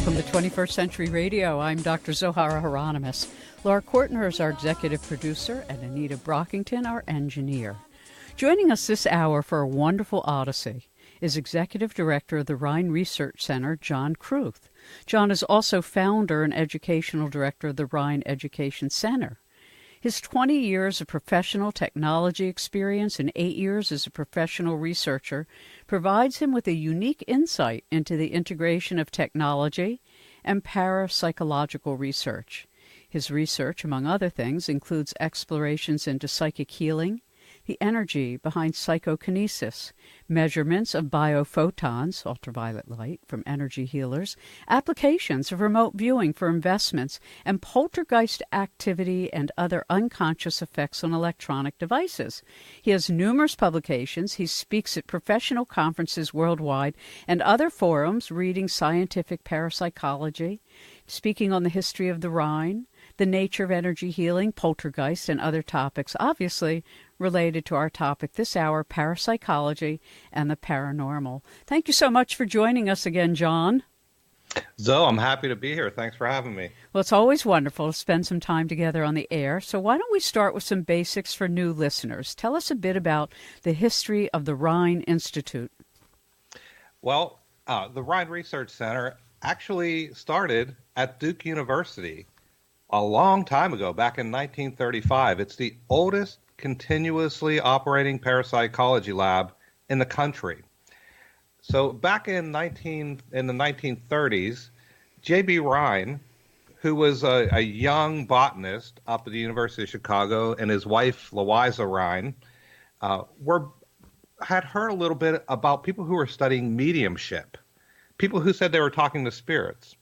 Welcome to 21st Century Radio. I'm Dr. Zohara Hieronymus. Laura Kortner is our executive producer, and Anita Brockington, our engineer. Joining us this hour for a wonderful odyssey is Executive Director of the Rhine Research Center, John Kruth. John is also founder and educational director of the Rhine Education Center. His 20 years of professional technology experience and 8 years as a professional researcher provides him with a unique insight into the integration of technology and parapsychological research. His research, among other things, includes explorations into psychic healing, the energy behind psychokinesis, measurements of biophotons, ultraviolet light, from energy healers, applications of remote viewing for investments, and poltergeist activity and other unconscious effects on electronic devices. He has numerous publications. He speaks at professional conferences worldwide and other forums reading scientific parapsychology, speaking on the history of the Rhine, the nature of energy healing, poltergeist, and other topics, obviously related to our topic this hour, parapsychology and the paranormal. Thank you so much for joining us again, John. Zoe, I'm happy to be here. Thanks for having me. Well, it's always wonderful to spend some time together on the air. So why don't we start with some basics for new listeners? Tell us a bit about the history of the Rhine Institute. Well, the Rhine Research Center actually started at Duke University a long time ago, back in 1935. It's the oldest continuously operating parapsychology lab in the country. So back in the 1930s, J.B. Rhine, who was a young botanist up at the University of Chicago, and his wife, Louisa Rhine, had heard a little bit about people who were studying mediumship, people who said they were talking to spirits.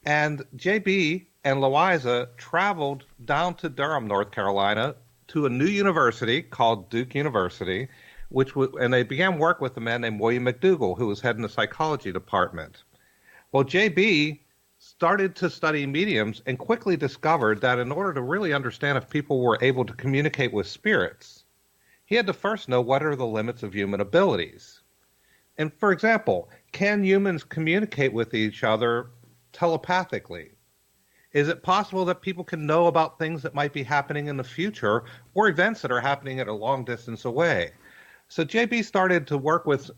And J.B. and Louisa traveled down to Durham, North Carolina, to a new university called Duke University, and they began work with a man named William McDougall, who was heading the psychology department. Well, J.B. started to study mediums and quickly discovered that in order to really understand if people were able to communicate with spirits, he had to first know what are the limits of human abilities. And for example, can humans communicate with each other telepathically? Is it possible that people can know about things that might be happening in the future or events that are happening at a long distance away? So JB started to work with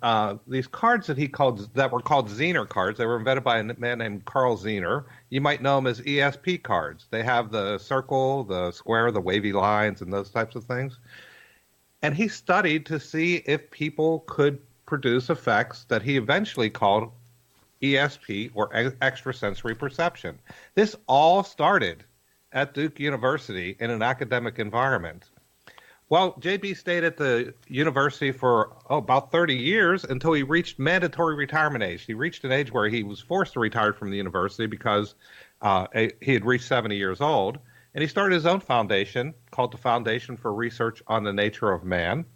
these cards that were called Zener cards. They were invented by a man named Carl Zener. You might know them as ESP cards. They have the circle, the square, the wavy lines, and those types of things. And he studied to see if people could produce effects that he eventually called ESP, or extrasensory perception. This all started at Duke University in an academic environment. Well, JB stayed at the university for about 30 years until he reached mandatory retirement age. He reached an age where he was forced to retire from the university because he had reached 70 years old. And he started his own foundation called the Foundation for Research on the Nature of Man.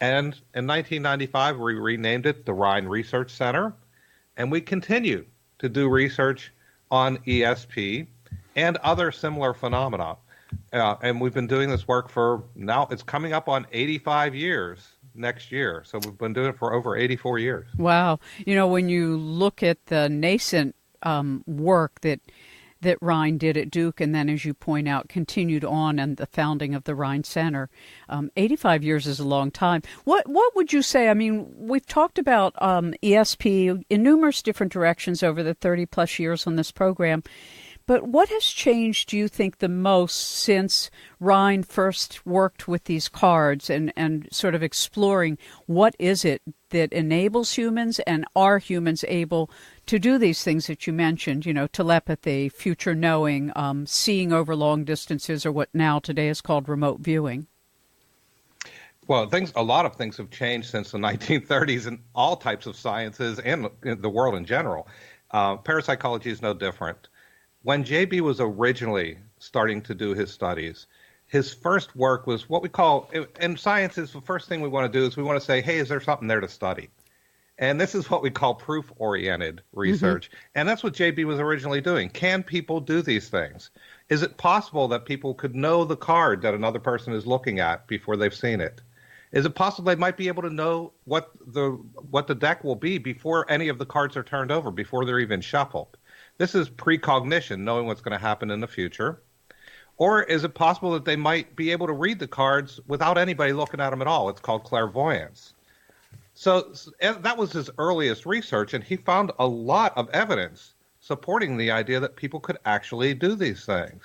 And in 1995, we renamed it the Rhine Research Center. And we continue to do research on ESP and other similar phenomena. And we've been doing this work for now, it's coming up on 85 years next year. So we've been doing it for over 84 years. Wow. You know, when you look at the nascent work that Rhine did at Duke, and then, as you point out, continued on and the founding of the Rhine Center. 85 years is a long time. What would you say? I mean, we've talked about ESP in numerous different directions over the 30-plus years on this program. But what has changed, do you think, the most since Rhine first worked with these cards and sort of exploring what is it that enables humans, and are humans able to do these things that you mentioned, you know, telepathy, future knowing, seeing over long distances, or what now today is called remote viewing? Well, a lot of things have changed since the 1930s in all types of sciences and in the world in general. Parapsychology is no different. When JB was originally starting to do his studies, his first work was what we call, in science, is the first thing we want to do is we want to say, hey, is there something there to study? And this is what we call proof-oriented research. Mm-hmm. And that's what JB was originally doing. Can people do these things? Is it possible that people could know the card that another person is looking at before they've seen it? Is it possible they might be able to know what the deck will be before any of the cards are turned over, before they're even shuffled? This is precognition, knowing what's going to happen in the future. Or is it possible that they might be able to read the cards without anybody looking at them at all? It's called clairvoyance. So that was his earliest research, and he found a lot of evidence supporting the idea that people could actually do these things.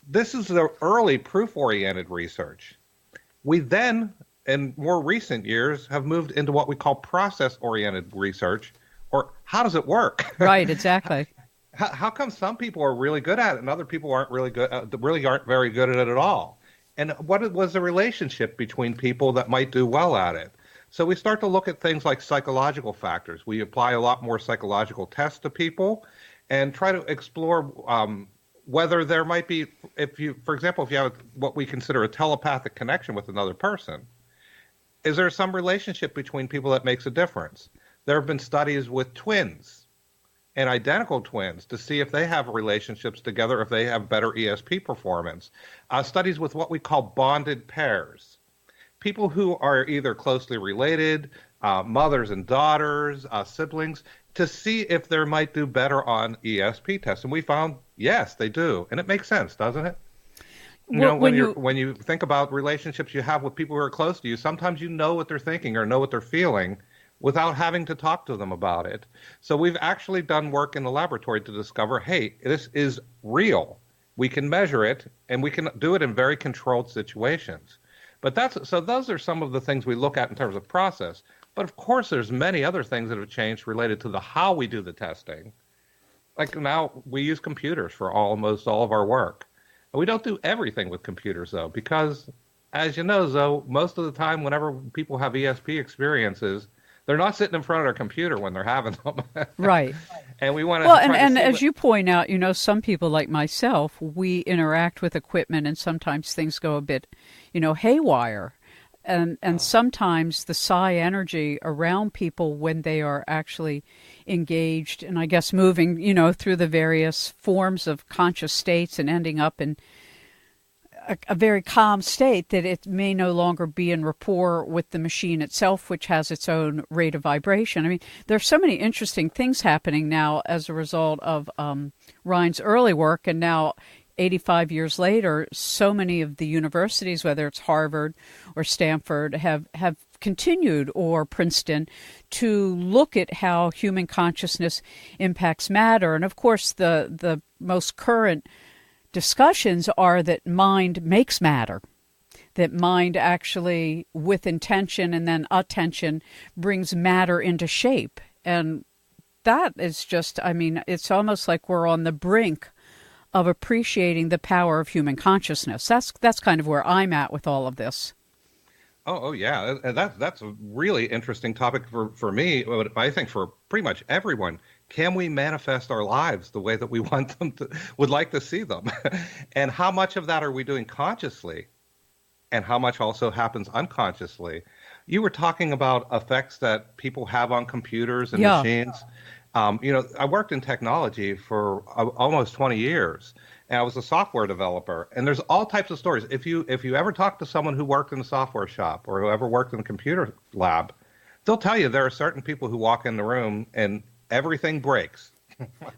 This is the early proof-oriented research. We then, in more recent years, have moved into what we call process-oriented research, or how does it work? Right, exactly. How come some people are really good at it and other people aren't really good, really aren't very good at it at all? And what was the relationship between people that might do well at it? So we start to look at things like psychological factors. We apply a lot more psychological tests to people and try to explore whether there might be, for example, if you have what we consider a telepathic connection with another person, is there some relationship between people that makes a difference? There have been studies with twins and identical twins to see if they have relationships together, if they have better ESP performance. Studies with what we call bonded pairs. People who are either closely related, mothers and daughters, siblings, to see if they might do better on ESP tests. And we found, yes, they do. And it makes sense, doesn't it? When you think about relationships you have with people who are close to you, sometimes you know what they're thinking or know what they're feeling without having to talk to them about it. So we've actually done work in the laboratory to discover, hey, this is real. We can measure it, and we can do it in very controlled situations. But those are some of the things we look at in terms of process. But of course, there's many other things that have changed related to the how we do the testing. Like now, we use computers for almost all of our work. And we don't do everything with computers, though, because, as you know, Zoe, most of the time, whenever people have ESP experiences, they're not sitting in front of their computer when they're having them. Right. And we want to. Well, and as you point out, some people like myself, we interact with equipment and sometimes things go a bit, haywire. And sometimes the psi energy around people when they are actually engaged and I guess moving, through the various forms of conscious states and ending up in a very calm state, that it may no longer be in rapport with the machine itself, which has its own rate of vibration. I mean, there's so many interesting things happening now as a result of Rhine's early work, and now 85 years later, so many of the universities, whether it's Harvard or Stanford, have continued, or Princeton, to look at how human consciousness impacts matter. And of course, the most current discussions are that mind makes matter, that mind actually, with intention and then attention, brings matter into shape. And that is just, it's almost like we're on the brink of appreciating the power of human consciousness. That's kind of where I'm at with all of this. Oh yeah, that's a really interesting topic for me. But I think for pretty much everyone. Can we manifest our lives the way that we want them to, would like to see them? And how much of that are we doing consciously? And how much also happens unconsciously? You were talking about effects that people have on computers and machines. I worked in technology for almost 20 years, and I was a software developer. And there's all types of stories. If you ever talk to someone who worked in a software shop or who ever worked in a computer lab, they'll tell you there are certain people who walk in the room and everything breaks.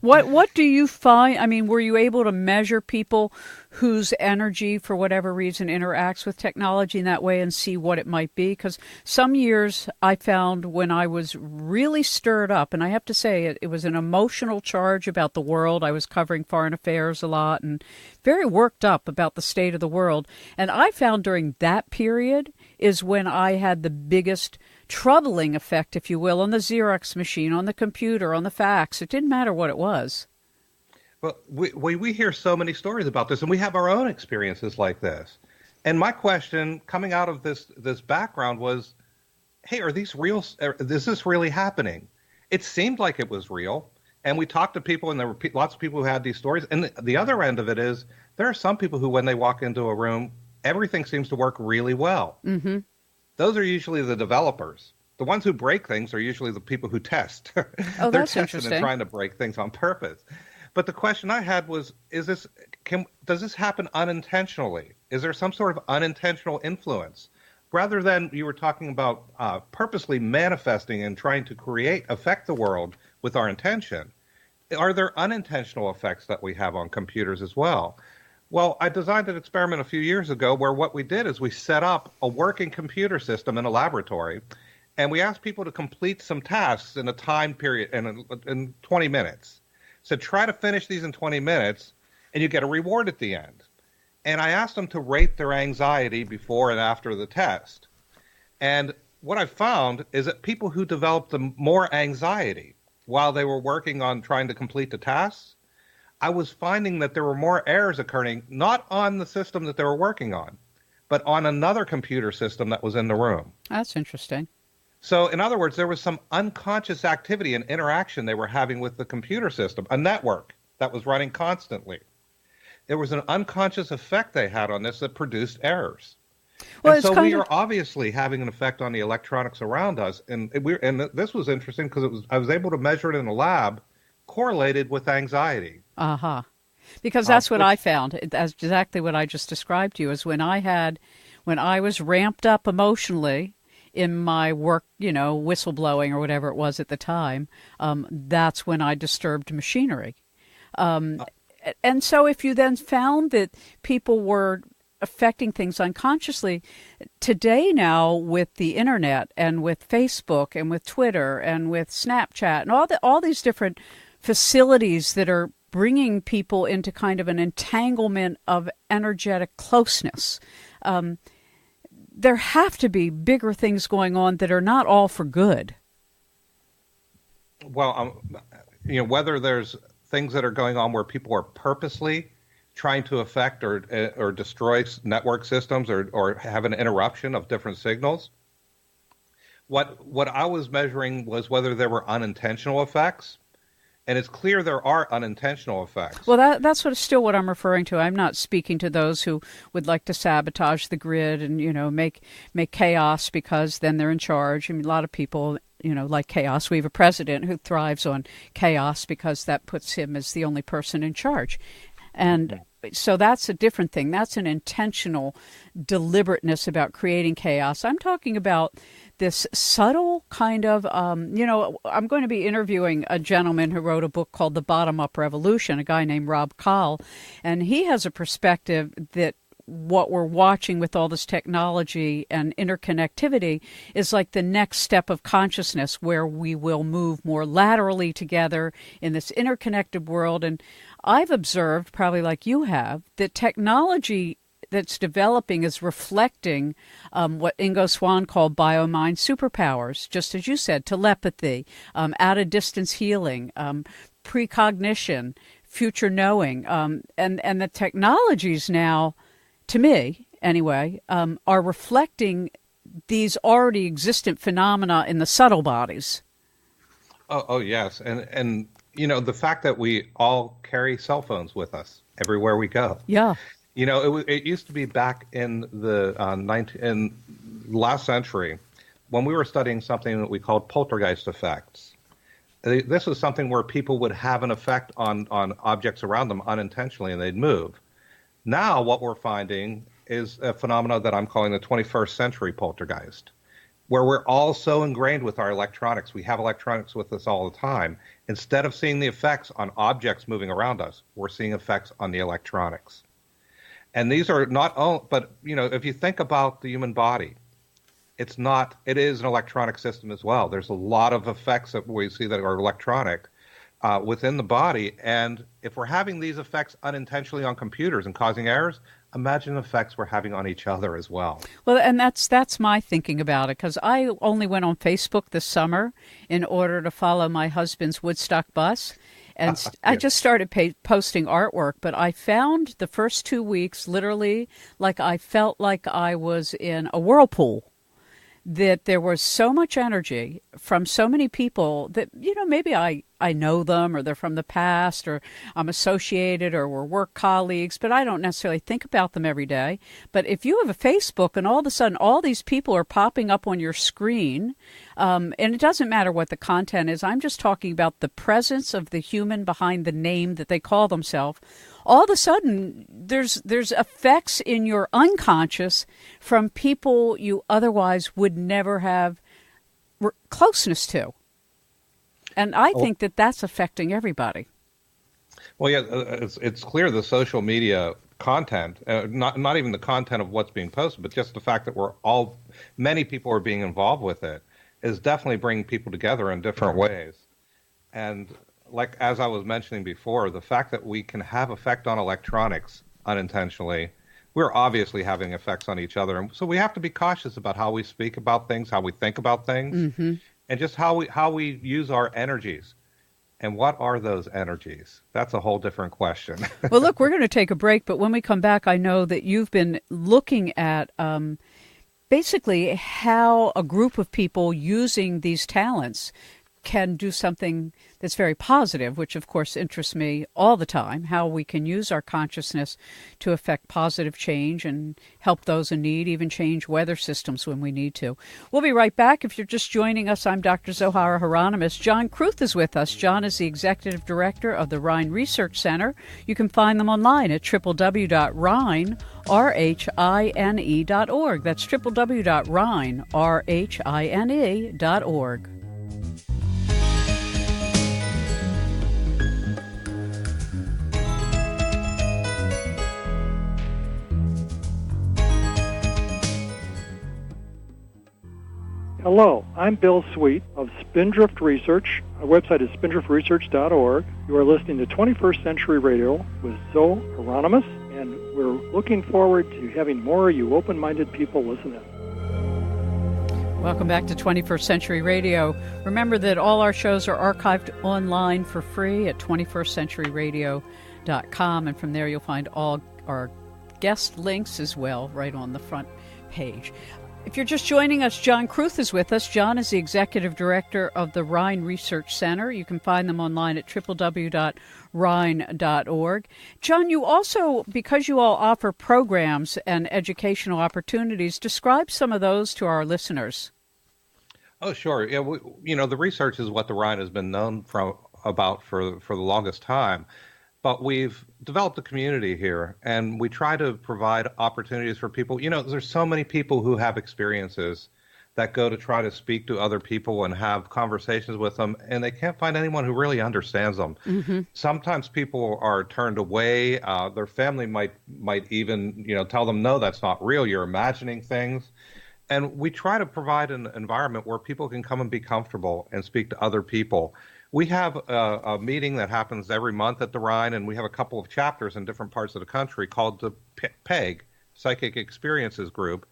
What do you find? Were you able to measure people whose energy, for whatever reason, interacts with technology in that way and see what it might be? Because some years I found when I was really stirred up, and I have to say it was an emotional charge about the world. I was covering foreign affairs a lot and very worked up about the state of the world. And I found during that period is when I had the biggest troubling effect, if you will, on the Xerox machine, on the computer, on the fax. It didn't matter what it was. Well, we hear so many stories about this, and we have our own experiences like this. And my question coming out of this background was, hey, are these real? Is this really happening? It seemed like it was real. And we talked to people, and there were lots of people who had these stories. And the other end of it is there are some people who, when they walk into a room, everything seems to work really well. Mm-hmm. Those are usually the developers. The ones who break things are usually the people who test. Oh, They're that's testing interesting. and trying to break things on purpose. But the question I had was, does this happen unintentionally? Is there some sort of unintentional influence? Rather than you were talking about purposely manifesting and trying to affect the world with our intention, are there unintentional effects that we have on computers as well? Well, I designed an experiment a few years ago where what we did is we set up a working computer system in a laboratory, and we asked people to complete some tasks in a time period in 20 minutes. So try to finish these in 20 minutes, and you get a reward at the end. And I asked them to rate their anxiety before and after the test. And what I found is that people who developed the more anxiety while they were working on trying to complete the tasks, I was finding that there were more errors occurring, not on the system that they were working on, but on another computer system that was in the room. That's interesting. So, in other words, there was some unconscious activity and interaction they were having with the computer system, a network that was running constantly. There was an unconscious effect they had on this that produced errors. Well, and so we are obviously having an effect on the electronics around us. And this was interesting because I was able to measure it in the lab, correlated with anxiety. Uh-huh. Because that's what I found. That's exactly what I just described to you, is when I was ramped up emotionally in my work, whistleblowing or whatever it was at the time, that's when I disturbed machinery. And so if you then found that people were affecting things unconsciously, today now with the internet and with Facebook and with Twitter and with Snapchat and all these different facilities that are bringing people into kind of an entanglement of energetic closeness, there have to be bigger things going on that are not all for good. Well, whether there's things that are going on where people are purposely trying to affect or destroy network systems or have an interruption of different signals. What I was measuring was whether there were unintentional effects. And it's clear there are unintentional effects. Well, that's still what I'm referring to. I'm not speaking to those who would like to sabotage the grid and, make chaos because then they're in charge. I mean, a lot of people, like chaos. We have a president who thrives on chaos because that puts him as the only person in charge. And so that's a different thing. That's an intentional deliberateness about creating chaos. I'm talking about this subtle kind of, I'm going to be interviewing a gentleman who wrote a book called The Bottom-Up Revolution, a guy named Rob Kahl, and he has a perspective that what we're watching with all this technology and interconnectivity is like the next step of consciousness where we will move more laterally together in this interconnected world. And I've observed, probably like you have, that technology that's developing is reflecting what Ingo Swann called biommind superpowers, just as you said, telepathy, out-of-distance healing, precognition, future knowing. And the technologies now, to me anyway, are reflecting these already existent phenomena in the subtle bodies. Oh yes. And the fact that we all carry cell phones with us everywhere we go. Yeah. It used to be back in the in last century when we were studying something that we called poltergeist effects. This was something where people would have an effect on objects around them unintentionally and they'd move. Now what we're finding is a phenomenon that I'm calling the 21st century poltergeist, where we're all so ingrained with our electronics. We have electronics with us all the time. Instead of seeing the effects on objects moving around us, we're seeing effects on the electronics. And these are not all, but if you think about the human body, it is an electronic system as well. There's a lot of effects that we see that are electronic within the body. And if we're having these effects unintentionally on computers and causing errors, imagine the effects we're having on each other as well. Well, and that's my thinking about it, because I only went on Facebook this summer in order to follow my husband's Woodstock bus. And I just started posting artwork, but I found the first 2 weeks literally like I felt like I was in a whirlpool, that there was so much energy from so many people that, maybe I know them or they're from the past or I'm associated or we're work colleagues, but I don't necessarily think about them every day. But if you have a Facebook and all of a sudden all these people are popping up on your screen, and it doesn't matter what the content is, I'm just talking about the presence of the human behind the name that they call themselves. All of a sudden, there's effects in your unconscious from people you otherwise would never have closeness to. And I think that that's affecting everybody. Well, yeah, it's clear the social media content, not even the content of what's being posted, but just the fact that many people are being involved with it, is definitely bringing people together in different ways. And like as I was mentioning before, the fact that we can have effect on electronics unintentionally, we're obviously having effects on each other, and so we have to be cautious about how we speak about things, how we think about things, and just how we use our energies. And what are those energies? That's a whole different question. Well, look, we're going to take a break, but when we come back, I know that you've been looking at basically how a group of people using these talents can do something that's very positive, which of course interests me all the time, how we can use our consciousness to affect positive change and help those in need, even change weather systems when we need to. We'll be right back. If you're just joining us, I'm Dr. Zohara Hieronymus. John Kruth is with us. John is the Executive Director of the Rhine Research Center. You can find them online at www.rhine.org. That's www.rhine.org. Hello, I'm Bill Sweet of Spindrift Research. Our website is spindriftresearch.org. You are listening to 21st Century Radio with Zoe Hieronymus, and we're looking forward to having more of you open-minded people listen in. Welcome back to 21st Century Radio. Remember that all our shows are archived online for free at 21stcenturyradio.com, and from there you'll find all our guest links as well right on the front page. If you're just joining us, John Kruth is with us. John is the Executive Director of the Rhine Research Center. You can find them online at www.rhine.org. John, you also, because you all offer programs and educational opportunities, describe some of those to our listeners. Oh, sure. Yeah, the research is what the Rhine has been known about for the longest time. But we've developed a community here, and we try to provide opportunities for people. There's so many people who have experiences that go to try to speak to other people and have conversations with them, and they can't find anyone who really understands them. Mm-hmm. Sometimes people are turned away. Their family might even, tell them, no, that's not real. You're imagining things. And we try to provide an environment where people can come and be comfortable and speak to other people. We have a meeting that happens every month at the Rhine, and we have a couple of chapters in different parts of the country called the PEG, Psychic Experiences Group.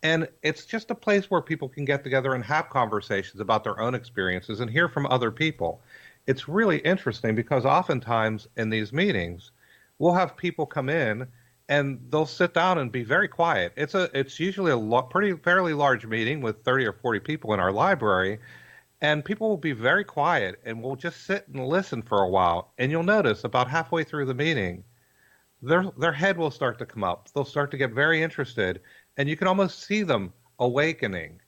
And it's just a place where people can get together and have conversations about their own experiences and hear from other people. It's really interesting because oftentimes in these meetings, we'll have people come in and they'll sit down and be very quiet. It's usually a fairly large meeting with 30 or 40 people in our library. And people will be very quiet and will just sit and listen for a while. And you'll notice about halfway through the meeting, their head will start to come up. They'll start to get very interested. And you can almost see them awakening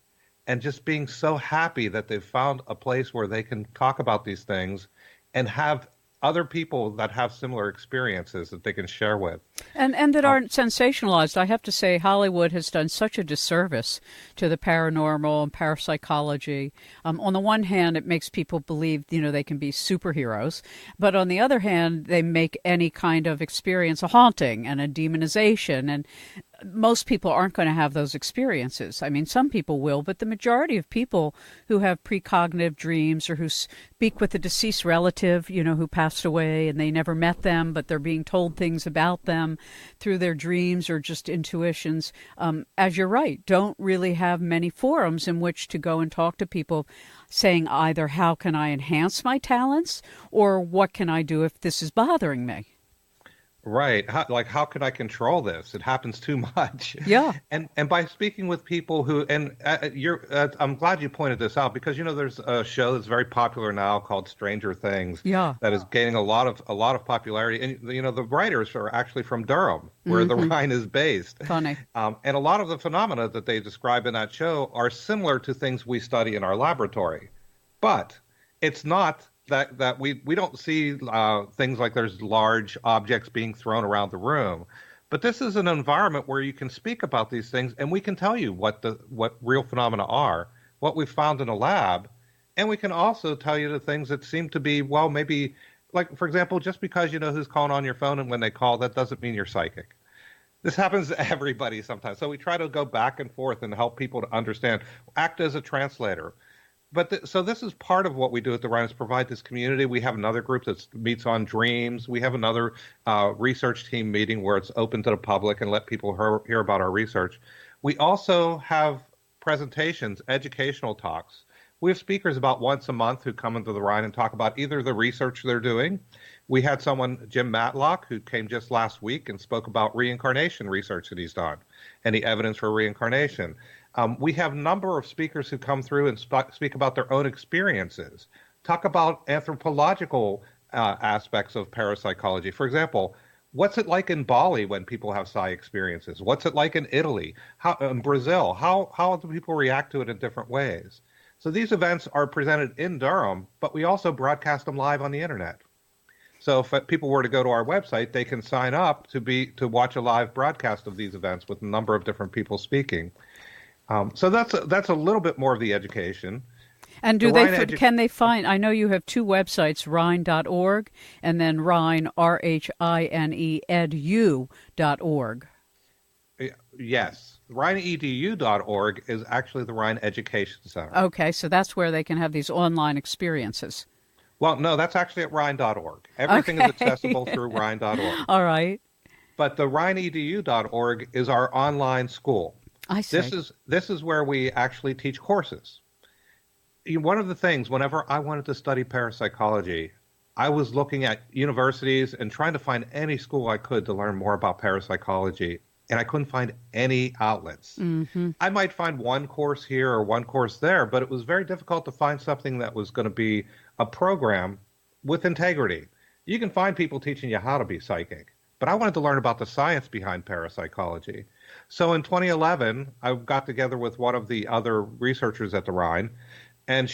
and just being so happy that they've found a place where they can talk about these things and have other people that have similar experiences that they can share with. And that aren't sensationalized. I have to say Hollywood has done such a disservice to the paranormal and parapsychology. On the one hand, it makes people believe, they can be superheroes. But on the other hand, they make any kind of experience a haunting and a demonization. And most people aren't going to have those experiences. I mean, some people will, but the majority of people who have precognitive dreams or who speak with a deceased relative, who passed away and they never met them, but they're being told things about them through their dreams or just intuitions, as you're right, don't really have many forums in which to go and talk to people saying either how can I enhance my talents or what can I do if this is bothering me? Right. How can I control this? It happens too much. Yeah. And by speaking with people who, and I'm glad you pointed this out because, there's a show that's very popular now called Stranger Things. Yeah. That is gaining a lot of popularity. And, the writers are actually from Durham, where the Rhine is based. Funny. And a lot of the phenomena that they describe in that show are similar to things we study in our laboratory. But it's not that we don't see things like there's large objects being thrown around the room. But this is an environment where you can speak about these things and we can tell you what real phenomena are, what we found in a lab, and we can also tell you the things that seem to be, well, maybe like, for example, just because you know who's calling on your phone and when they call, that doesn't mean you're psychic. This happens to everybody sometimes. So we try to go back and forth and help people to understand, act as a translator. But so this is part of what we do at the Rhine is provide this community. We have another group that meets on dreams. We have another research team meeting where it's open to the public and let people hear about our research. We also have presentations, educational talks. We have speakers about once a month who come into the Rhine and talk about either the research they're doing. We had someone, Jim Matlock, who came just last week and spoke about reincarnation research that he's done and the evidence for reincarnation. We have a number of speakers who come through and speak about their own experiences, talk about anthropological aspects of parapsychology. For example, what's it like in Bali when people have psi experiences? What's it like in Italy? In Brazil? How do people react to it in different ways? So these events are presented in Durham, but we also broadcast them live on the internet. So if people were to go to our website, they can sign up to watch a live broadcast of these events with a number of different people speaking. So that's a little bit more of the education. And can they find, I know you have two websites, Rhine.org and then Rhine, RHINE, edu.org. Yes. RhineEDU.org is actually the Rhine Education Center. Okay, so that's where they can have these online experiences. Well, no, that's actually at Rhine.org. Everything is accessible through Rhine.org. All right. But the RhineEDU.org is our online school. I see. This is where we actually teach courses. One of the things, whenever I wanted to study parapsychology, I was looking at universities and trying to find any school I could to learn more about parapsychology, and I couldn't find any outlets. Mm-hmm. I might find one course here or one course there, but it was very difficult to find something that was going to be a program with integrity. You can find people teaching you how to be psychic, but I wanted to learn about the science behind parapsychology. So in 2011, I got together with one of the other researchers at the Rhine, and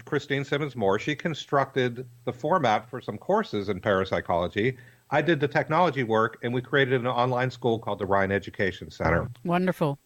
Christine Simmons-Moore, she constructed the format for some courses in parapsychology. I did the technology work, and we created an online school called the Rhine Education Center. Wonderful.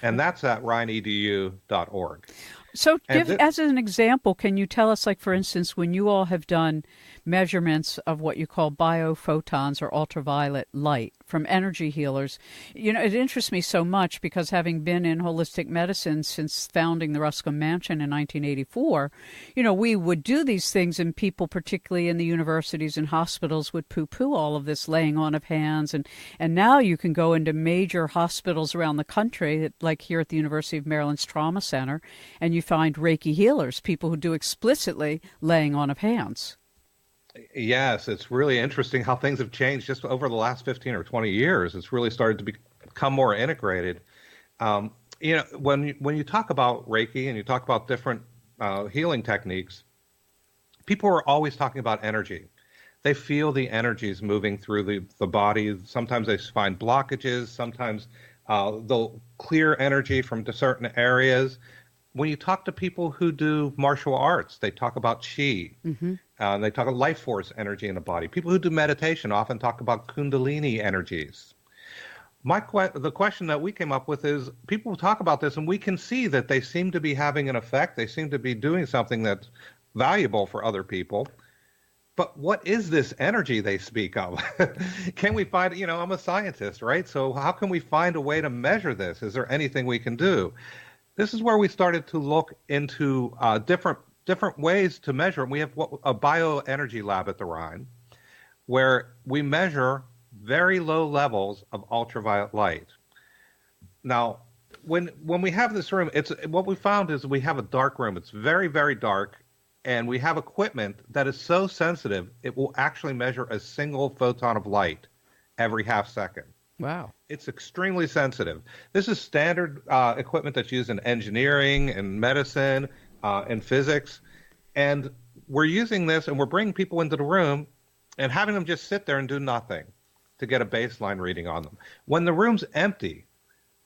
And that's at rhineedu.org. So as an example, can you tell us, like, for instance, when you all have done measurements of what you call biophotons or ultraviolet light from energy healers, it interests me so much because having been in holistic medicine since founding the Ruscombe Mansion in 1984, we would do these things and people, particularly in the universities and hospitals, would poo-poo all of this laying on of hands. And now you can go into major hospitals around the country, like here at the University of Maryland's Trauma Center, and you find Reiki healers, people who do explicitly laying on of hands. Yes, it's really interesting how things have changed just over the last 15 or 20 years. It's really started to become more integrated. When you talk about Reiki and you talk about different healing techniques, people are always talking about energy. They feel the energies moving through the body. Sometimes they find blockages. Sometimes they'll clear energy from certain areas. When you talk to people who do martial arts, they talk about qi. Mm-hmm. They talk about life force energy in the body. People who do meditation often talk about kundalini energies. The question that we came up with is people talk about this, and we can see that they seem to be having an effect. They seem to be doing something that's valuable for other people. But what is this energy they speak of? Can we find, I'm a scientist, right? So how can we find a way to measure this? Is there anything we can do? This is where we started to look into different ways to measure. We have a bioenergy lab at the Rhine where we measure very low levels of ultraviolet light. Now, when we have this room, what we found is we have a dark room. It's very, very dark, and we have equipment that is so sensitive it will actually measure a single photon of light every half second. Wow. It's extremely sensitive. This is standard equipment that's used in engineering and medicine and physics. And we're using this, and we're bringing people into the room and having them just sit there and do nothing to get a baseline reading on them. When the room's empty,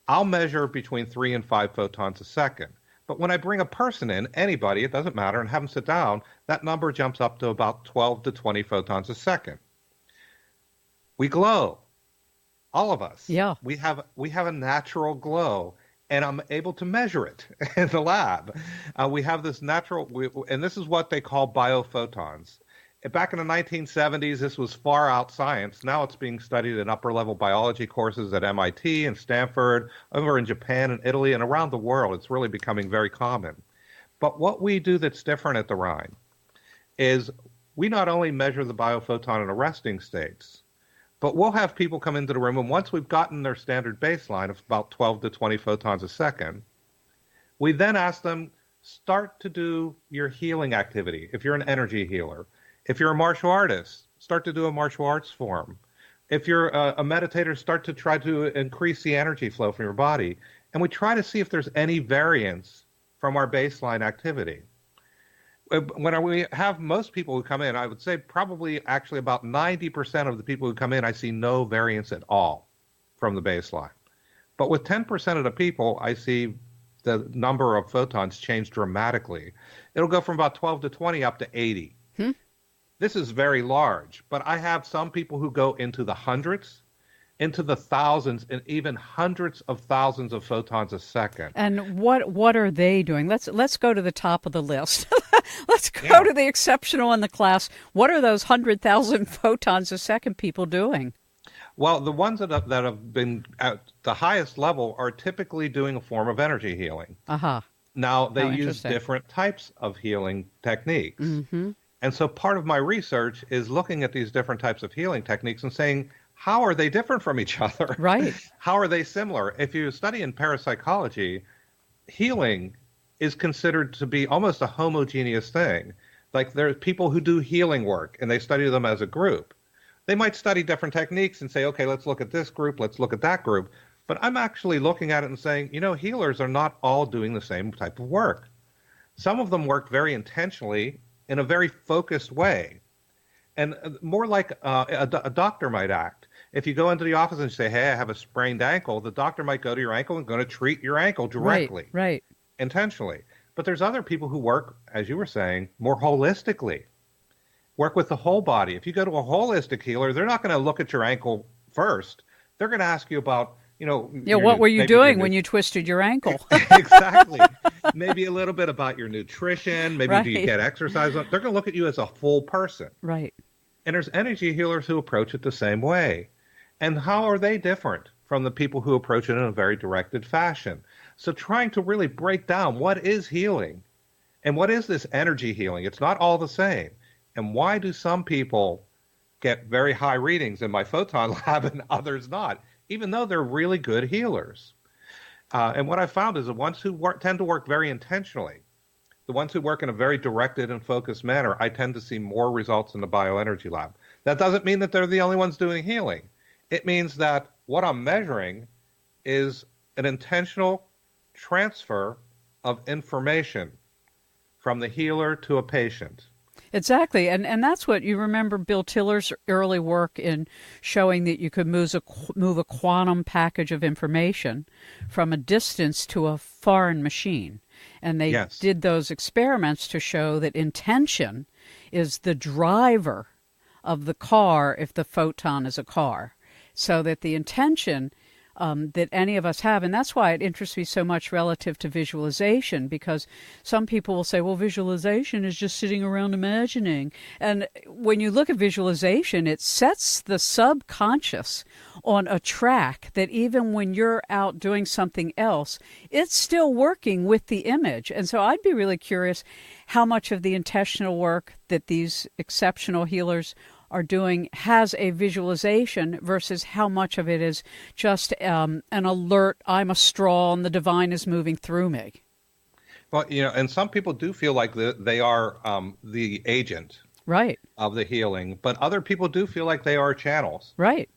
I'll measure between 3 and 5 photons a second. But when I bring a person in, anybody, it doesn't matter, and have them sit down, that number jumps up to about 12 to 20 photons a second. We glow. All of us. Yeah. We have a natural glow, and I'm able to measure it in the lab. We have this natural, and this is what they call biophotons. Back in the 1970s, this was far out science. Now it's being studied in upper-level biology courses at MIT and Stanford, over in Japan and Italy, and around the world. It's really becoming very common. But what we do that's different at the Rhine is we not only measure the biophoton in resting states, but we'll have people come into the room, and once we've gotten their standard baseline of about 12 to 20 photons a second, we then ask them, start to do your healing activity. If you're an energy healer, if you're a martial artist, start to do a martial arts form. If you're a meditator, start to try to increase the energy flow from your body. And we try to see if there's any variance from our baseline activity. When we have most people who come in, I would say probably actually about 90% of the people who come in, I see no variance at all from the baseline. But with 10% of the people, I see the number of photons change dramatically. It'll go from about 12 to 20 up to 80. This is very large, but I have some people who go into the hundreds, into the thousands, and even hundreds of thousands of photons a second. And what are they doing? Let's go to the top of the list. Let's go to the exceptional in the class. What are those 100,000 photons a second people doing? Well, the ones that have been at the highest level are typically doing a form of energy healing. Now, they use different types of healing techniques. And so part of my research is looking at these different types of healing techniques and saying, how are they different from each other? Right. How are they similar? If you study in parapsychology, healing is considered to be almost a homogeneous thing. Like there's people who do healing work and they study them as a group. They might study different techniques and say, okay, let's look at this group, let's look at that group. But I'm actually looking at it and saying, healers are not all doing the same type of work. Some of them work very intentionally in a very focused way, and more like a doctor might act. If you go into the office and say, hey, I have a sprained ankle, the doctor might go to your ankle and going to treat your ankle directly, right, intentionally. But there's other people who work, as you were saying, more holistically, work with the whole body. If you go to a holistic healer, they're not going to look at your ankle first. They're going to ask you about, what were you doing when you twisted your ankle? Exactly. Maybe a little bit about your nutrition. Maybe do you get exercise? They're going to look at you as a full person. Right. And there's energy healers who approach it the same way. And how are they different from the people who approach it in a very directed fashion? So trying to really break down what is healing and what is this energy healing? It's not all the same. And why do some people get very high readings in my photon lab and others not, even though they're really good healers? And what I found is the ones who tend to work very intentionally, the ones who work in a very directed and focused manner, I tend to see more results in the bioenergy lab. That doesn't mean that they're the only ones doing healing. It means that what I'm measuring is an intentional transfer of information from the healer to a patient. Exactly. And that's what you remember Bill Tiller's early work in showing that you could move a quantum package of information from a distance to a foreign machine. And they did those experiments to show that intention is the driver of the car if the photon is a car. So that the intention that any of us have, and that's why it interests me so much relative to visualization, because some people will say, well, visualization is just sitting around imagining. And when you look at visualization, it sets the subconscious on a track that even when you're out doing something else, it's still working with the image. And so I'd be really curious how much of the intentional work that these exceptional healers are doing has a visualization versus how much of it is just an alert, I'm a straw and the divine is moving through me. Well, and some people do feel like they are the agent of the healing, but other people do feel like they are channels. Right.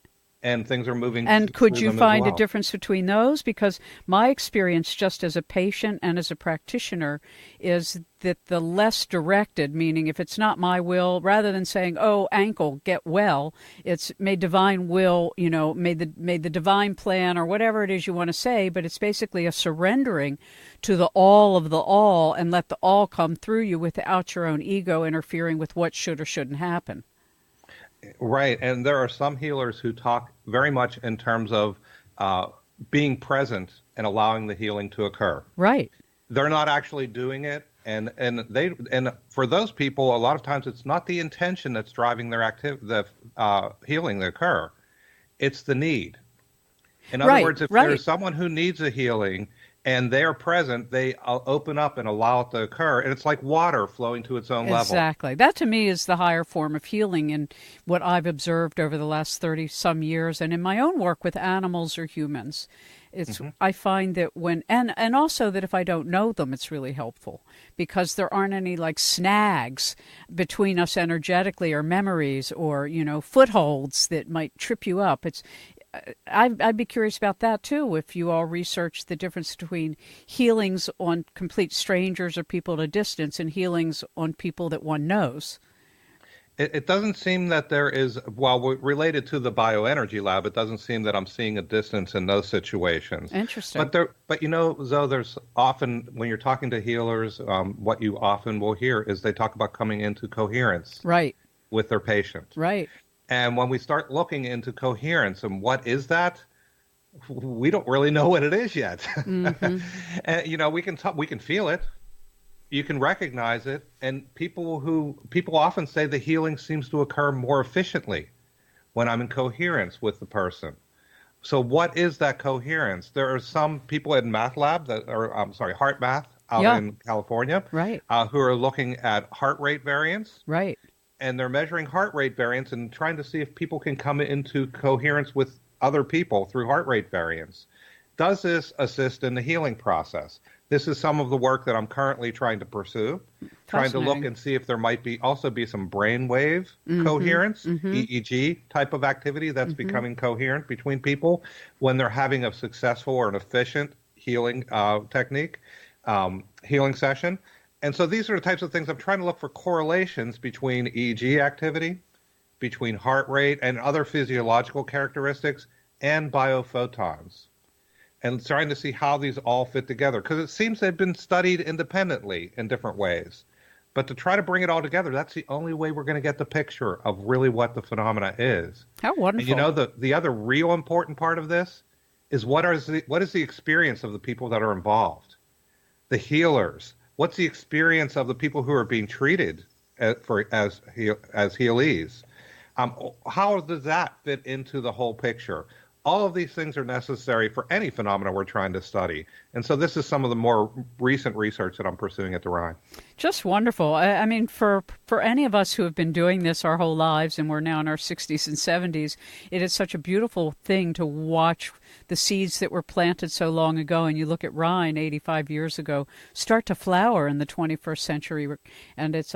And things are moving. And could you find a difference between those? Because my experience just as a patient and as a practitioner is that the less directed, meaning if it's not my will, rather than saying, oh, ankle, get well, it's may divine will, may the divine plan or whatever it is you want to say, but it's basically a surrendering to the all of the all and let the all come through you without your own ego interfering with what should or shouldn't happen. Right, and there are some healers who talk very much in terms of being present and allowing the healing to occur. Right. They're not actually doing it, And for those people, a lot of times it's not the intention that's driving their healing to occur. It's the need. In other words, if there's someone who needs a healing and they're present, they open up and allow it to occur. And it's like water flowing to its own level. Exactly. That to me is the higher form of healing in what I've observed over the last 30 some years and in my own work with animals or humans. It's I find that and also that if I don't know them, it's really helpful because there aren't any like snags between us energetically or memories or, footholds that might trip you up. I'd be curious about that too, if you all research the difference between healings on complete strangers or people at a distance and healings on people that one knows. It doesn't seem that there is, related to the bioenergy lab, it doesn't seem that I'm seeing a distance in those situations. Interesting. But Zoe, there's often, when you're talking to healers, what you often will hear is they talk about coming into coherence with their patient. Right. And when we start looking into coherence and what is that, we don't really know what it is yet. Mm-hmm. And, we can feel it. You can recognize it, and people often say the healing seems to occur more efficiently when I'm in coherence with the person. So what is that coherence? There are some people in Heart Math out in California, who are looking at heart rate variance. Right. And they're measuring heart rate variance and trying to see if people can come into coherence with other people through heart rate variance. Does this assist in the healing process? This is some of the work that I'm currently trying to pursue, trying to look and see if there might be some brainwave coherence, EEG type of activity that's becoming coherent between people when they're having a successful or an efficient healing technique, healing session. And so these are the types of things I'm trying to look for correlations between EEG activity, between heart rate and other physiological characteristics, and biophotons. And trying to see how these all fit together. Because it seems they've been studied independently in different ways. But to try to bring it all together, that's the only way we're going to get the picture of really what the phenomena is. How wonderful. And the other real important part of this is what is the experience of the people that are involved? The healers. What's the experience of the people who are being treated as healees? How does that fit into the whole picture? All of these things are necessary for any phenomena we're trying to study. And so this is some of the more recent research that I'm pursuing at the Rhine. Just wonderful. I mean, for any of us who have been doing this our whole lives and we're now in our 60s and 70s, it is such a beautiful thing to watch the seeds that were planted so long ago. And you look at Rhine 85 years ago start to flower in the 21st century. And it's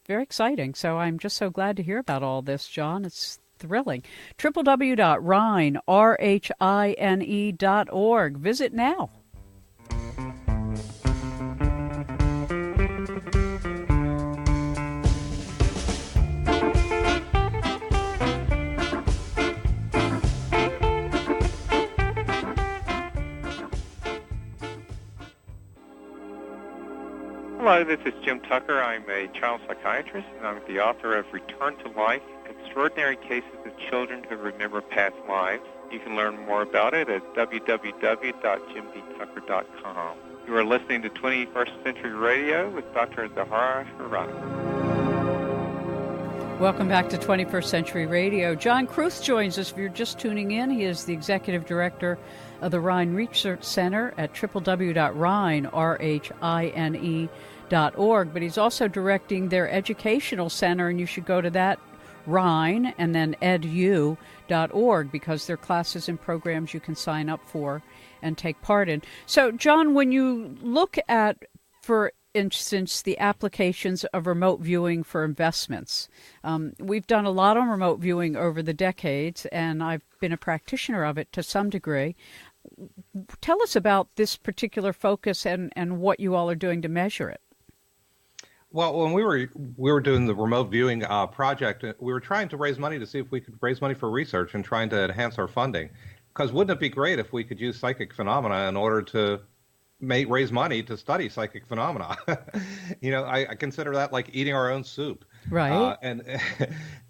very exciting. So I'm just so glad to hear about all this, John. It's thrilling. www.rhine.org. Visit now. Hello, this is Jim Tucker. I'm a child psychiatrist, and I'm the author of Return to Life, Extraordinary Cases of Children Who Remember Past Lives. You can learn more about it at www.jimdtucker.com. You are listening to 21st Century Radio with Dr. Zohara Hieronymus. Welcome back to 21st Century Radio. John Kruth joins us if you're just tuning in. He is the Executive Director of the Rhine Research Center at www.rhine.org, but he's also directing their educational center, and you should go to that, Rhine, and then edu.org, because there are classes and programs you can sign up for and take part in. So, John, when you look at, for instance, the applications of remote viewing for investments, we've done a lot on remote viewing over the decades, and I've been a practitioner of it to some degree. Tell us about this particular focus and what you all are doing to measure it. Well, when we were doing the remote viewing project, we were trying to raise money to see if we could raise money for research and trying to enhance our funding. Because wouldn't it be great if we could use psychic phenomena in order to raise money to study psychic phenomena? I consider that like eating our own soup. Right.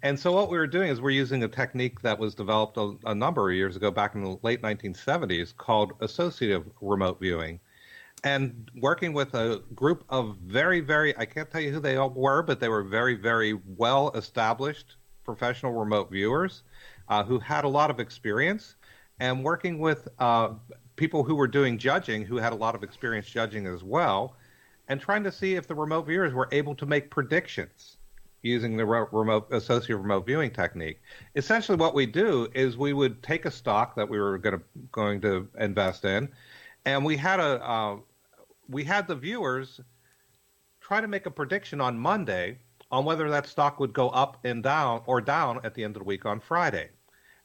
And so what we were doing is we're using a technique that was developed a number of years ago, back in the late 1970s, called associative remote viewing. and working with a group of very, I can't tell you who they all were, but they were very, very well-established professional remote viewers who had a lot of experience, and working with people who were doing judging who had a lot of experience judging as well, and trying to see if the remote viewers were able to make predictions using the associative remote viewing technique. Essentially what we do is we would take a stock that we were going to invest in, and we had the viewers try to make a prediction on Monday on whether that stock would go up and down or down at the end of the week on Friday.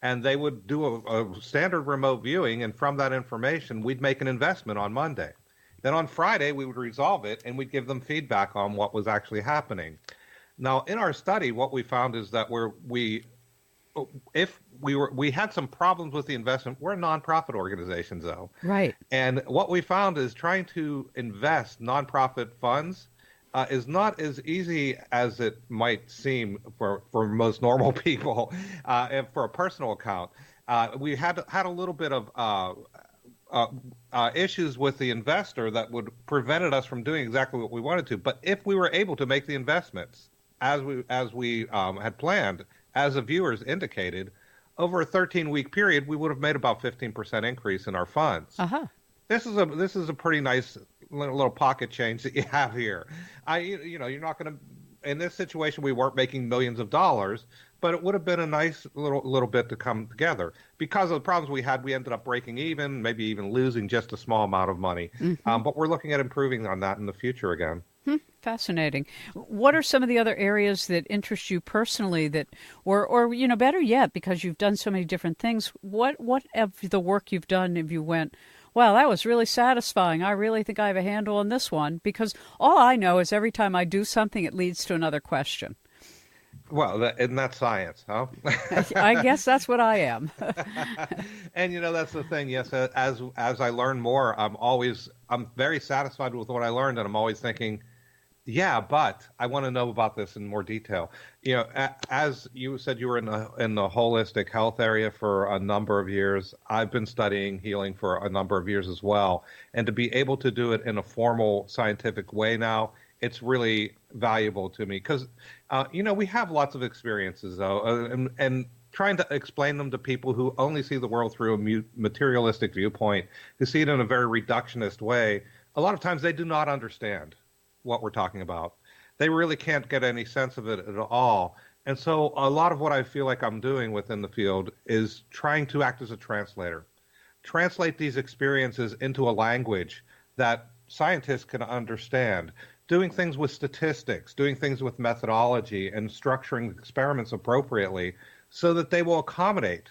And they would do a standard remote viewing, and from that information, we'd make an investment on Monday. Then on Friday, we would resolve it, and we'd give them feedback on what was actually happening. Now, in our study, what we found is that we had some problems with the investment. We're nonprofit organizations, though. Right. And what we found is trying to invest nonprofit funds is not as easy as it might seem for most normal people and for a personal account. We had a little bit of issues with the investor that would prevented us from doing exactly what we wanted to. But if we were able to make the investments as we had planned, as the viewers indicated, over a 13-week period, we would have made about 15% increase in our funds. Uh-huh. This is a pretty nice little pocket change that you have here. You're not going to, in this situation, we weren't making millions of dollars, but it would have been a nice little bit to come together. Because of the problems we had, we ended up breaking even, maybe even losing just a small amount of money. Mm-hmm. But we're looking at improving on that in the future again. Fascinating. What are some of the other areas that interest you personally that, or better yet, because you've done so many different things, what of the work you've done have you went, wow, that was really satisfying. I really think I have a handle on this one, because all I know is every time I do something, it leads to another question. Well, isn't that science, huh? I guess that's what I am. And that's the thing. Yes, as I learn more, I'm very satisfied with what I learned, and I'm always thinking, yeah, but I want to know about this in more detail. As you said, you were in the holistic health area for a number of years. I've been studying healing for a number of years as well, and to be able to do it in a formal scientific way now, it's really valuable to me because, we have lots of experiences though, and trying to explain them to people who only see the world through a materialistic viewpoint, who see it in a very reductionist way, a lot of times they do not understand what we're talking about. They really can't get any sense of it at all. And so a lot of what I feel like I'm doing within the field is trying to act as a translator, translate these experiences into a language that scientists can understand, doing things with statistics, doing things with methodology, and structuring experiments appropriately so that they will accommodate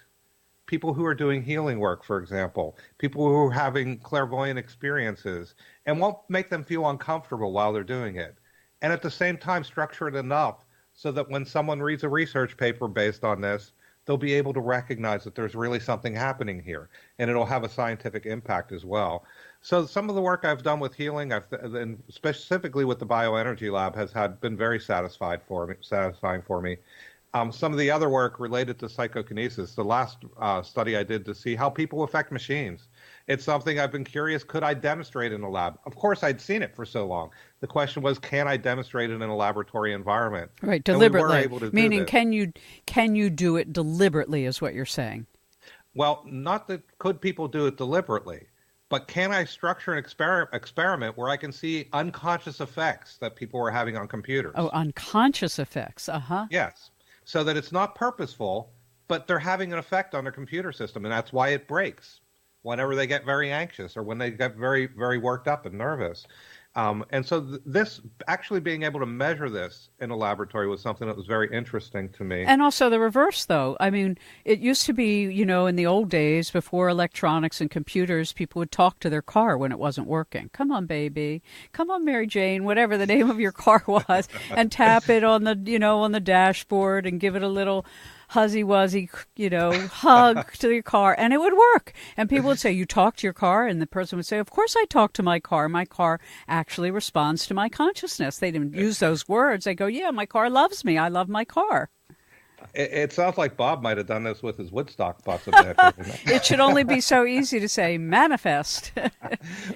people who are doing healing work, for example, people who are having clairvoyant experiences, and won't make them feel uncomfortable while they're doing it. And at the same time, structure it enough so that when someone reads a research paper based on this, they'll be able to recognize that there's really something happening here, and it'll have a scientific impact as well. So some of the work I've done with healing, and specifically with the Bioenergy Lab, has been very satisfying for me. Some of the other work related to psychokinesis, the last study I did to see how people affect machines. It's something I've been curious, could I demonstrate in a lab? Of course, I'd seen it for so long. The question was, can I demonstrate it in a laboratory environment? Right, deliberately. And we were able to meaning, do can you do it deliberately is what you're saying? Well, not that could people do it deliberately, but can I structure an experiment where I can see unconscious effects that people are having on computers? Oh, unconscious effects, Yes. So that it's not purposeful, but they're having an effect on their computer system, and that's why it breaks whenever they get very anxious or when they get very, very worked up and nervous. And so this, actually being able to measure this in a laboratory was something that was very interesting to me. And also the reverse, though. I mean, it used to be, in the old days, before electronics and computers, people would talk to their car when it wasn't working. Come on, baby. Come on, Mary Jane, whatever the name of your car was, and tap it on the, on the dashboard and give it a little huzzy-wuzzy, hug to your car, and it would work. And people would say, you talk to your car? And the person would say, of course I talk to my car. My car actually responds to my consciousness. They didn't use those words. They go, yeah, my car loves me. I love my car. It sounds like Bob might have done this with his Woodstock bus a bit. It should only be so easy to say manifest.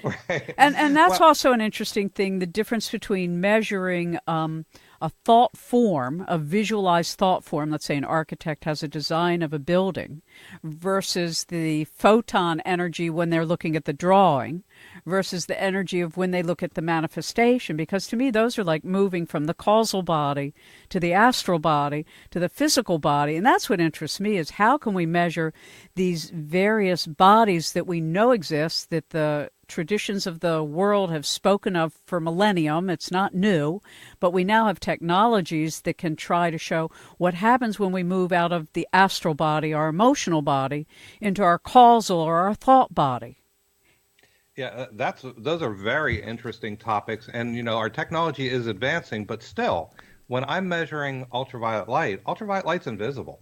Right. And that's Well, also an interesting thing, the difference between measuring a thought form, a visualized thought form. Let's say an architect has a design of a building versus the photon energy when they're looking at the drawing versus the energy of when they look at the manifestation. Because to me, those are like moving from the causal body to the astral body to the physical body. And that's what interests me, is how can we measure these various bodies that we know exist, that the traditions of the world have spoken of for millennium. It's not new, but we now have technologies that can try to show what happens when we move out of the astral body, our emotional body, into our causal or our thought body. yeah, those are very interesting topics, and our technology is advancing, but still, when I'm measuring ultraviolet light's invisible.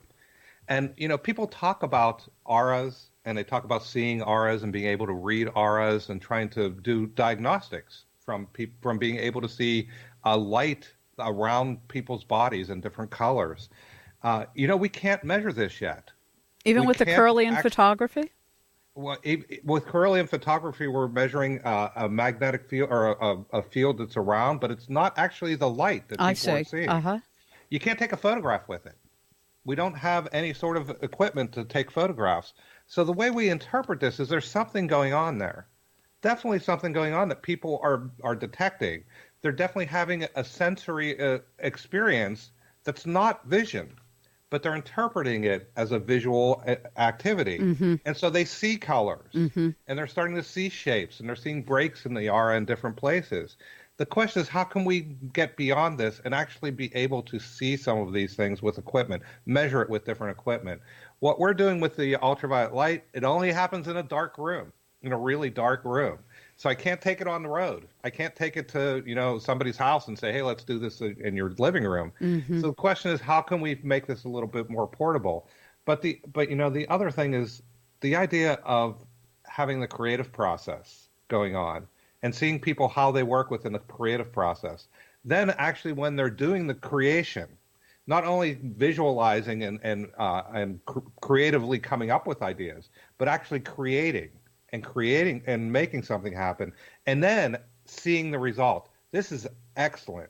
And people talk about auras, and they talk about seeing auras and being able to read auras and trying to do diagnostics from being able to see a light around people's bodies in different colors. We can't measure this yet. Even We with the can't Kirlian actually. photography? Well, with Kirlian photography, we're measuring a magnetic field or a field that's around, but it's not actually the light that I people are see. seeing. Uh-huh. You can't take a photograph with it. We don't have any sort of equipment to take photographs. So the way we interpret this is there's something going on there. Definitely something going on that people are detecting. They're definitely having a sensory experience that's not vision, but they're interpreting it as a visual activity. Mm-hmm. And so they see colors, Mm-hmm. and they're starting to see shapes, and they're seeing breaks in the aura in different places. The question is, how can we get beyond this and actually be able to see some of these things with equipment, measure it with different equipment? What we're doing with the ultraviolet light, it only happens in a dark room, in a really dark room. So I can't take it on the road. I can't take it to, somebody's house and say, hey, let's do this in your living room. Mm-hmm. So the question is, how can we make this a little bit more portable? But the other thing is the idea of having the creative process going on and seeing people how they work within the creative process. Then actually when they're doing the creation, not only visualizing and creatively coming up with ideas, but actually creating and making something happen, and then seeing the result. This is excellent.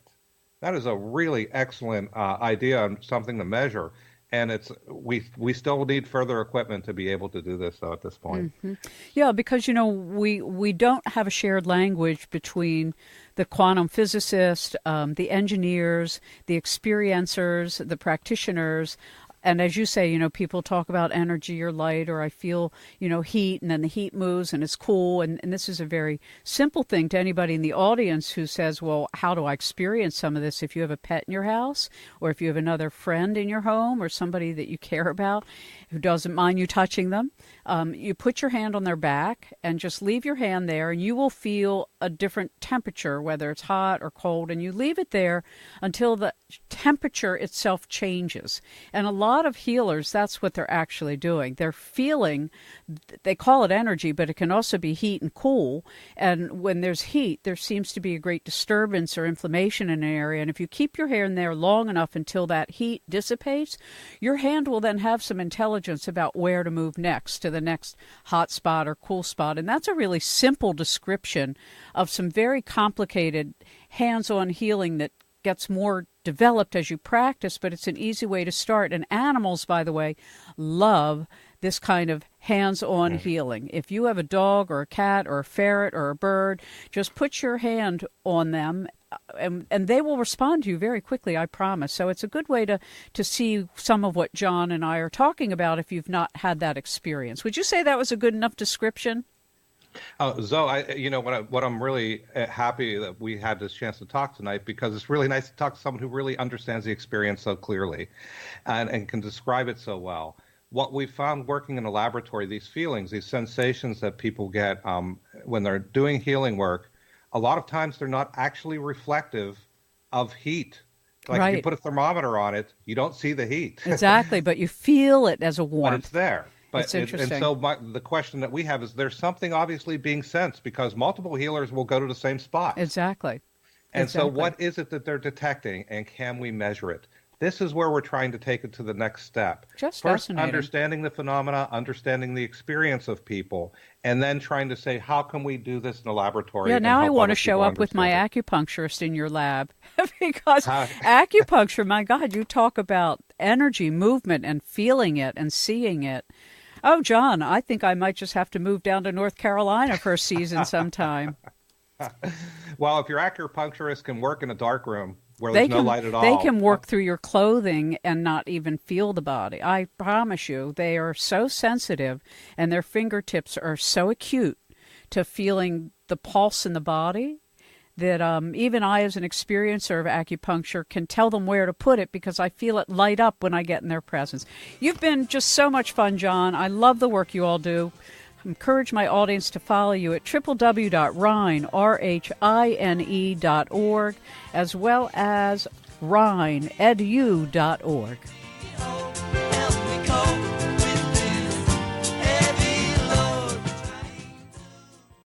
That is a really excellent idea and something to measure. And we still need further equipment to be able to do this, though, at this point. Mm-hmm. Yeah, because we don't have a shared language between the quantum physicists, the engineers, the experiencers, the practitioners. And as you say, people talk about energy or light, or I feel, heat, and then the heat moves and it's cool. And this is a very simple thing to anybody in the audience who says, well, how do I experience some of this? If you have a pet in your house, or if you have another friend in your home, or somebody that you care about who doesn't mind you touching them, you put your hand on their back and just leave your hand there, and you will feel a different temperature, whether it's hot or cold, and you leave it there until the temperature itself changes. And a lot of healers, that's what they're actually doing. They're feeling, they call it energy, but it can also be heat and cool. And when there's heat, there seems to be a great disturbance or inflammation in an area. And if you keep your hand there long enough until that heat dissipates, your hand will then have some intelligence about where to move next, to the next hot spot or cool spot. And that's a really simple description of some very complicated hands-on healing that gets more developed as you practice, but it's an easy way to start. And animals, by the way, love this kind of hands-on healing. If you have a dog or a cat or a ferret or a bird, just put your hand on them and they will respond to you very quickly, I promise. So it's a good way to see some of what John and I are talking about if you've not had that experience. Would you say that was a good enough description? Zoe, what I'm really happy that we had this chance to talk tonight, because it's really nice to talk to someone who really understands the experience so clearly and can describe it so well. What we found working in the laboratory, these feelings, these sensations that people get when they're doing healing work, a lot of times they're not actually reflective of heat. Like if you put a thermometer on it, you don't see the heat. Exactly, but you feel it as a warmth. But it's there. It's interesting. And so the question that we have is, there's something obviously being sensed, because multiple healers will go to the same spot. Exactly. And so what is it that they're detecting, and can we measure it? This is where we're trying to take it to the next step. Just First, fascinating. understanding the phenomena, understanding the experience of people, and then trying to say, how can we do this in a laboratory? Yeah, and now I help want to other show people up with my understand acupuncturist in your lab because acupuncture, my God, you talk about energy, movement, and feeling it and seeing it. Oh, John, I think I might just have to move down to North Carolina for a season sometime. Well, if your acupuncturist can work in a dark room where there's no light at all. They can work through your clothing and not even feel the body. I promise you, they are so sensitive and their fingertips are so acute to feeling the pulse in the body that even I, as an experiencer of acupuncture, can tell them where to put it because I feel it light up when I get in their presence. You've been just so much fun, John. I love the work you all do. I encourage my audience to follow you at www.rhine, RHINE.org, as well as rhineedu.org.